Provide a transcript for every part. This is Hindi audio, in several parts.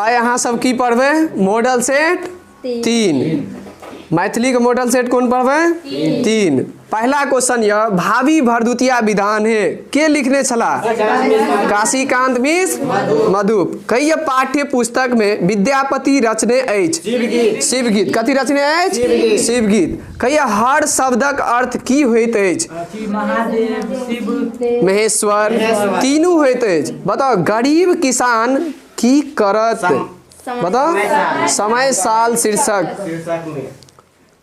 आ यहाँ सब की पढ़बे मॉडल सेट 3 मैथिली के मॉडल सेट कौन पढ़बे 3 पहला क्वेश्चन यह भावी भरदुतिया विधान है के लिखने छला काशीकांत मिश्र मधुप कहिए पाठ्य पुस्तक में विद्यापति रचने अछि शिवगीत कथी रचने अछि शिवगीत कहिए हर शब्दक अर्थ की होइत अछि महेश्वर तीनू होइत अछि बताओ गरीब किसान की करत बताओ समय साल शीर्षक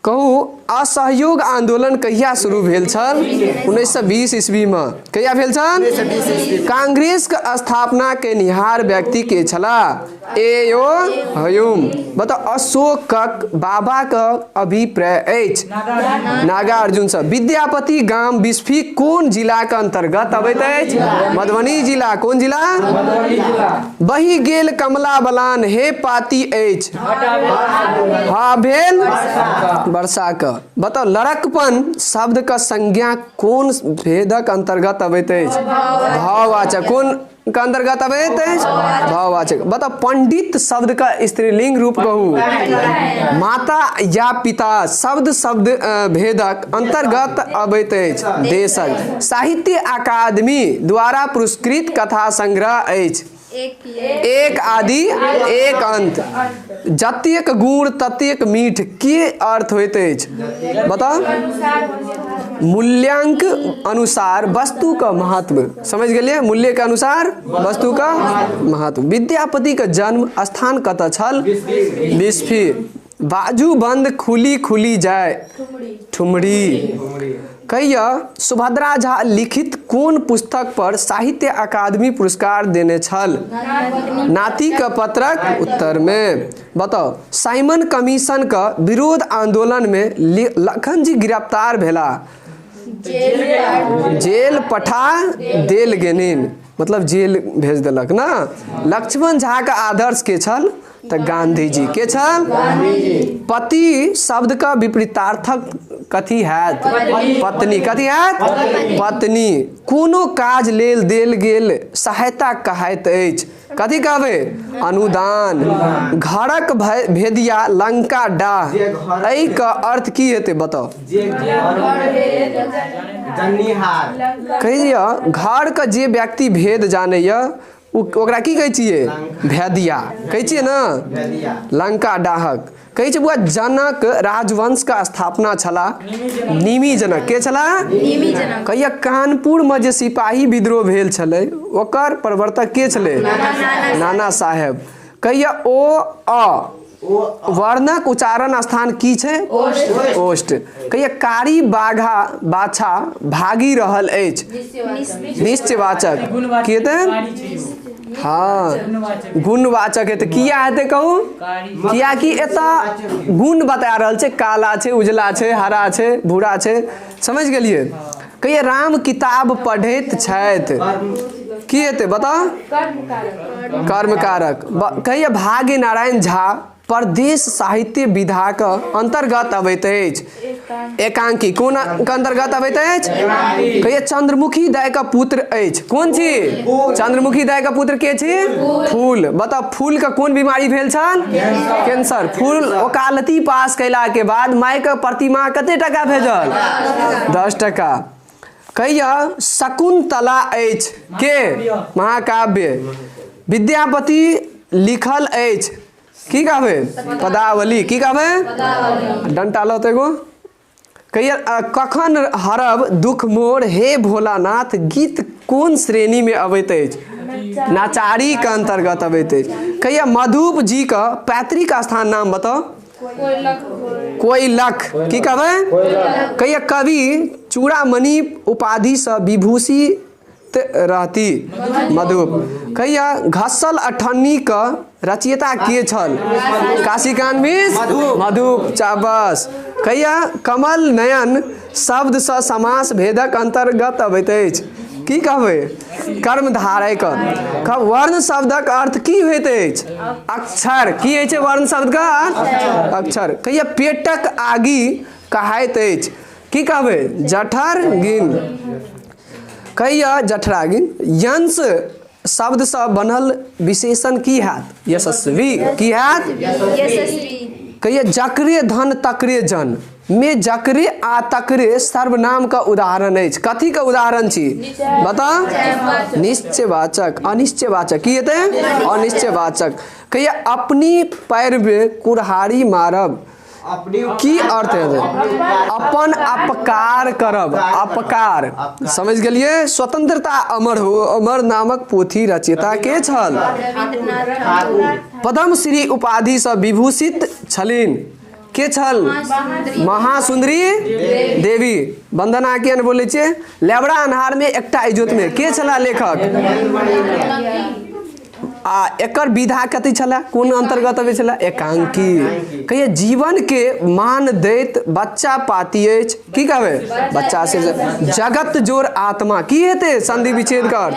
कहू असहयोग आंदोलन कहिया शुरू भेल छल 1920 ईस्वी में कहिया भेल छल कांग्रेस के स्थापना के निहार व्यक्ति के छला एओ हयूम बताओ अशोकक बाबा का अभिप्राय अछि नागार्जुन से विद्यापति गाम बिस्फी कौन जिला के अंतर्गत अबैत अछि मधुबनी जिला कौन जिला बही गेल कमला बलान हे पाती अछि हाँ भेल वर्षा का बताओ लड़कपन शब्द का संज्ञा कौन भेदक अंतर्गत अबैत अछि भाववाचक कौन का अंतर्गत अबैत अछि भाववाचक बताओ पंडित शब्द का स्त्रीलिंग रूप कहू माता या पिता शब्द भेदक अंतर्गत अबैत अछि देशक साहित्य अकादमी द्वारा पुरस्कृत कथा संग्रह अछि एक आदि एक अंत जतेक गुण ततेक मीठ के अर्थ होइत अछि बताओ मूल्यांक अनुसार वस्तु का महत्व समझ गेलिए मूल्य के अनुसार वस्तु का महत्व विद्यापति का जन्म स्थान कतऽ छल बिस्फी बाजू बंद खुली खुली जाए ठुमरी कहिया सुभद्रा झा लिखित कौन पुस्तक पर साहित्य अकादमी पुरस्कार देने छल नाती का पत्रक उत्तर में बताओ साइमन कमीशन का विरोध आंदोलन में लखन जी गिरफ्तार भेला जेल पठा देल गेनिन मतलब जेल भेज देलक ना लक्ष्मण झा का आदर्श के छल तो गांधी जी के छल पति शब्द का विपरीतार्थक कथी हैत पत्नी कथी हैत पत्नी कोनो काज लेल देल गेल सहायता कहैत अछि कथी कहबे अनुदान घरक भेदिया लंका डाह एहि का अर्थ की हेतै बताओ कहिया घर का जे व्यक्ति भेद जानैया ओकरा की कहै छियै भेदिया कहै छियै ना लंका डाहक कहै छै बुआ जनक राजवंश का स्थापना छला निमि जनक के छला निमि जनक कहिया कानपुर में जे सिपाही विद्रोह भेल छलै ओकर प्रवर्तक के छलै नाना साहेब कहिया ओ अ वर्णक उच्चारण स्थान की छै ओष्ठ कहिया कारी बाघा बाछा भागी रहल अछि निश्चयवाचक के हाँ गुणवाचक है तो किया है कहू किया कि एतऽ गुण बता रहल छै काला छै उजला छै हरा छै भूरा छै समझ गेलिए कहिया राम किताब पढ़ैत छथि की हेतै बताओ कर्मकारक कहिया भाग्य नारायण झा प्रदेश साहित्य विधा का अंतर्गत अबैत अछि एकांकी कौन का अंतर्गत अबैत अछि कहिया चंद्रमुखी दाय का पुत्र अछि कौन छी चंद्रमुखी दाय का पुत्र के छी फूल बताओ फूल का कौन बीमारी भेल छल कैंसर फूल वकालती पास कैला के बाद माय का प्रतिमा कते टका भेजल 10 टका कहिया शकुंतला अछि के महाकाव्य विद्यापति लिखल अछि की कहबे पदावली की कहबे डंटा लो तेगो कहिया कखन हरब दुख मोर हे भोलानाथ गीत कौन श्रेणी में अबैत अछि नाचारी के अंतर्गत अबैत अछि कहिया मधुप जी का पैतृक स्थान नाम बताओ कोइलख की कहबे कहिया कवि चूड़ामणि उपाधि से विभूषित रहती मधुप कहिया घसल अठन्नी का रचयिता के छल काशीकांत मिश्र मधुप चाबस कहिया कमल नयन शब्द से समास भेदक अंतर्गत अबैत अछि की कहबे कर्मधारय का वर्ण शब्दक अर्थ की होइत अछि अक्षर की होइ छै वर्ण शब्द का अक्षर कहिया पेटक आगि कहैत अछि की कहबे जठर गिन कहिया जठरागिन यंश शब्द से बनल विशेषण की हैत? यशस्वी। की हैत? कहिए जकरे धन तकरे जन में जकरे आ तकरे सर्वनाम का उदाहरण है। कथी का उदाहरण छी? बता। निश्चयवाचक, अनिश्चयवाचक। की हेतै? अनिश्चयवाचक। कहिए अपनी पैर में कुल्हाड़ी मारब की अर्थ है? अपन अपकार करब। अपकार समझ गेलिए? स्वतंत्रता अमर हो अमर नामक पोथी रचयिता के छल? पद्मश्री उपाधि से विभूषित छलिन। के छल? महासुंदरी देवी। वंदना के बोले छे लेबड़ा अन्हार में एकटा इजोत में के छला लेखक? आ एकर विधा कथी छला? कोन अंतर्गत अबै छला? एकांकी। कहिए जीवन के मान दैत बच्चा पाती अछि। की कहबै? बच्चा से जगत जोर आत्मा। की हेतै संधि विच्छेद का अर्थ?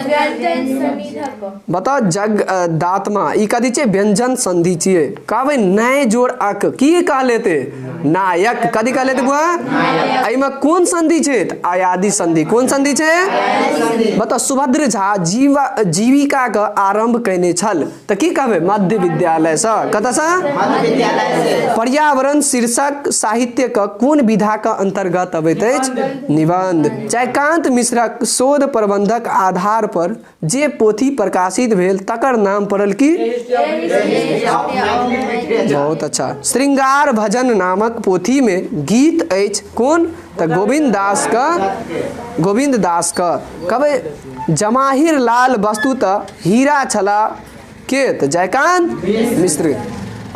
बताओ। जग दात्मा ई कथी छै? व्यंजन संधि छियै। कहबै नय जोड़ अक की कह लेते? नायक। कथी कह लेते बुआ? एहिमे कोन संधि छै? आयादी संधि। कोन संधि छै? बताओ। सुभद्र झा जीविका का आरंभ कैने छल त की कहबै? मध्य विद्यालय से। कतऽ से? पर्यावरण शीर्षक साहित्य का कोन विधा का अंतर्गत अबैत अछि? निबंध। जयकांत मिश्रक शोध प्रबंधक आधार पर जे पोथी प्रकाशित भेल तकर नाम पड़ल की? बहुत अच्छा। श्रृंगार भजन नामक पोथी में गीत अछि कोन? त गोविंद दास का। कहबै जमाहिर लाल वस्तुतः हीरा छला के? त जयकांत मिश्र।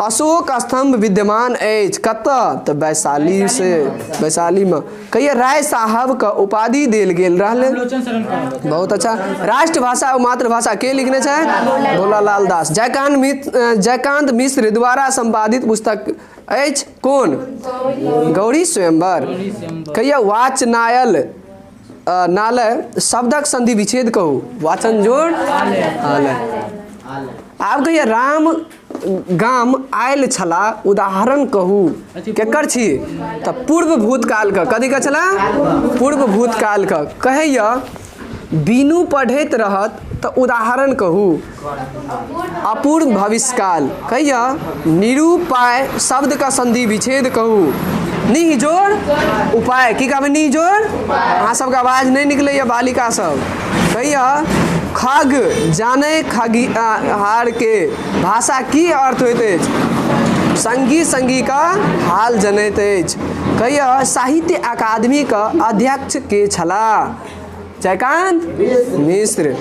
अशोक स्तंभ विद्यमान अछि कतऽ? त वैशाली से। वैशाली में। कहिए राय साहब का उपाधि देल गेल रहले? बहुत अच्छा। राष्ट्रभाषा और मातृभाषा के लिखने छे? भोलालाल दास। जयकांत मिश्र द्वारा संपादित पुस्तक अछि कोन? गौरी स्वयंवर। कहिए वाचनालय नालय शब्दक संधि विच्छेद कहू। वाचन जोड़ आलय। आब कहिए राम गाम आयल छला उदाहरण कहू। केकर छी? त पूर्व भूतकाल का। कथी का छला? पूर्व भूतकाल का। कहैया बीनू पढ़ैत रहत त उदाहरण कहू। अपूर्व भविष्यकाल। कहिया निरूपाय शब्द का संधि विच्छेद कहू। निह जोड़ उपाय। की कहबै? निह जोड़। अहाँ सबके आवाज नहीं निकले बालिका सब। कहिया खग जाने खगी हार के भाषा की अर्थ होइत अछि? संगी संगी का हाल जनैत अछि। कहिया साहित्य अकादमी का अध्यक्ष के छला? जयकांत मिश्र।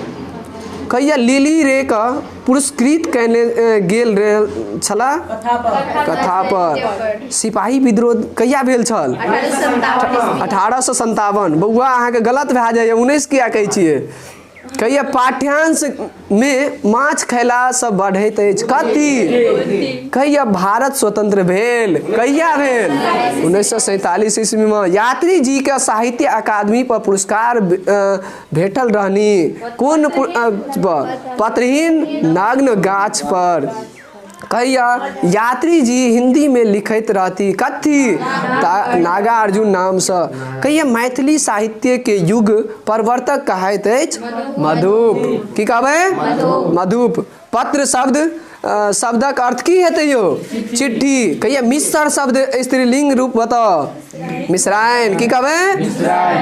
कहिया लिली रे का पुरस्कृत कैने गेल छला? कथा पर। सिपाही विद्रोह कहिया भेल छल? 1857। बउआ अहाँके गलत भए जाइए। 19 किया कहै छियै? कहिया पाठ्यांश में माछ खैला से बढ़ैत अछि कथी? कहिया भारत स्वतंत्र भेल? कहिया भेल? 1947 ईस्वी में। यात्री जी के साहित्य अकादमी पर पुरस्कार भेटल रहनी कोन? पत्रहीन नग्न गाछ पर। कहिया यात्री जी हिंदी में लिखैत रहती कथी? नागार्जुन नाम से। कहिया मैथिली साहित्य के युग प्रवर्तक कहैत अछि? मधुप। की कहबै? मधुप। पत्र शब्दक अर्थ की हेतै यौ? चिट्ठी। कहिया मिश्र शब्द स्त्रीलिंग रूप बताओ। मिश्राइन। की कहबै?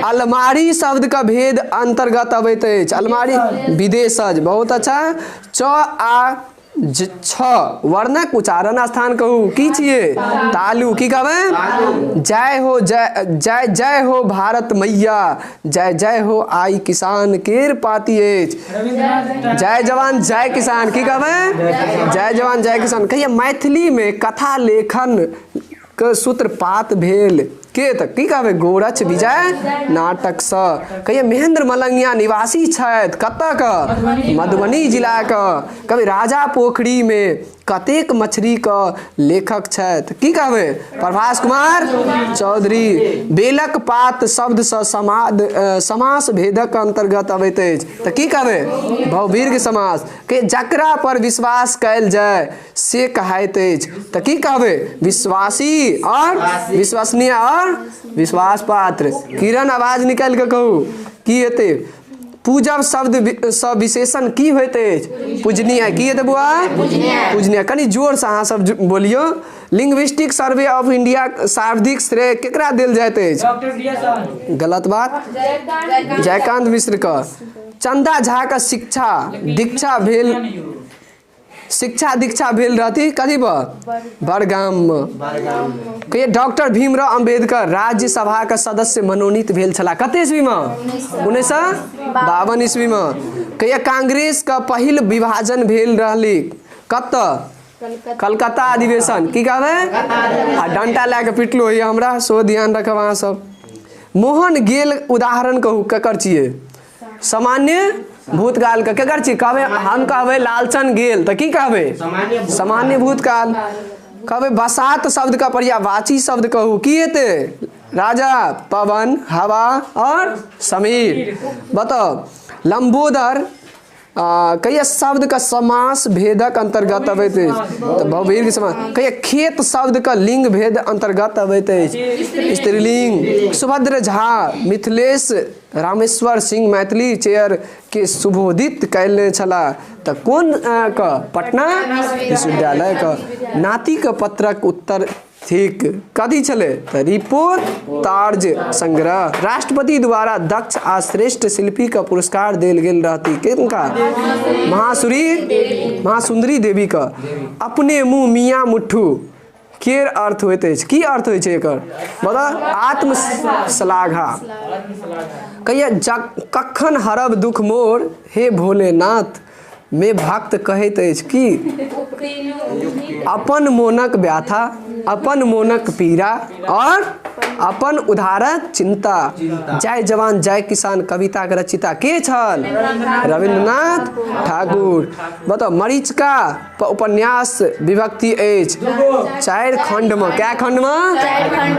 अलमारी शब्द का भेद अंतर्गत अबैत अछि? अलमारी विदेशज। बहुत अच्छा। च आ छ वर्णक उच्चारण स्थान कहू। की छियै? तालु। की कहबै? जय हो जय जय हो भारत मैया। जय जय हो आई किसान केर पाती अछि। जय जवान जय किसान। की कहबै? जय जवान जय किसान। कहिया मैथिली में कथा लेखन के सूत्रपात भेल के? तक की कहबै? गोरक्ष विजय नाटक से। कहिया महेंद्र मलंगिया निवासी छथि कतऽ का? मधुबनी जिला का। कभी राजा पोखरी में कतेक मछली का लेखक छथि? की कहबै? प्रभास कुमार चौधरी। बेलक पात शब्द से समास भेदक अंतर्गत अबैत अछि त की कहबै? बहुवीर्घ समास। के जकरा पर विश्वास कयल जाय से कहैत अछि त की कहबै? विश्वासी और विश्वसनीय और विश्वास पात्र। किरण आवाज निकाल के कहू की हेतै? पूजब शब्द विशेषण की होइत अछि? पूजनीय। की हेतै बौआ? पूजनीय। कनी जोर से अहाँ सब बोलियो। लिंग्विस्टिक सर्वे ऑफ इंडिया शाब्दिक श्रेय केकरा देल जाइत अछि? Doctor D S. गलत बात। जयकांत मिश्र का। चंदा झा का शिक्षा दीक्षा भेल रहती कथी पर? बड़गाम में। कहिए डॉक्टर भीमराव अंबेडकर राज्यसभा का सदस्य मनोनीत भेल छला कते ईस्वी में? 1952 ईस्वी में। कहिए कांग्रेस का पहिल विभाजन भेल रहली कत? कलकत्ता अधिवेशन। की कहबे? आ डंटा लए के पिटलो ये हमरा, सो ध्यान रखब अहाँ सब। मोहन गेल उदाहरण कहू ककर छिए? सामान्य भूतकाल का केकर छिए? कहबे हम कहबे लालचन गेल तो की कहबे? सामान्य भूतकाल। कहबे बसात शब्द का पर्यायवाची शब्द कहू की हेते? राजा, पवन, हवा और समीर। बताओ लंबोदर कहिए शब्द का समास भेदक अंतर्गत अबैत अछि? तो बहुवीर के समास। कहिए खेत शब्द का लिंग भेद अंतर्गत अबैत अछि? स्त्रीलिंग। सुभद्र झा मिथिलेश रामेश्वर सिंह मैथिली चेयर के सुबोधित कैले छला तो कौन का? पटना विश्वविद्यालय का। नाती का पत्रक उत्तर ठीक कथी छले? तो रिपोर्टाज संग्रह। राष्ट्रपति द्वारा दक्ष आ श्रेष्ठ शिल्पी का पुरस्कार देल गेल रहती किनका? महासुंदरी देवी का। अपने मुँह मियाँ मुट्ठू केर अर्थ होइत अछि? की अर्थ होइ छै एकर? बता। आत्म श्लाघा। कहिए कखन हरब दुख मोर हे भोलेनाथ में भक्त कहैत अछि की? अपन मोनक व्याथा, अपन मोनक पीड़ा और अपन उदारक चिंता। जय जवान जय किसान कविता के रचिता के छल? रविंद्रनाथ ठाकुर। बताओ मरीचिका उपन्यास विभक्ति अछि? 4 खंड में। क्या खंड में?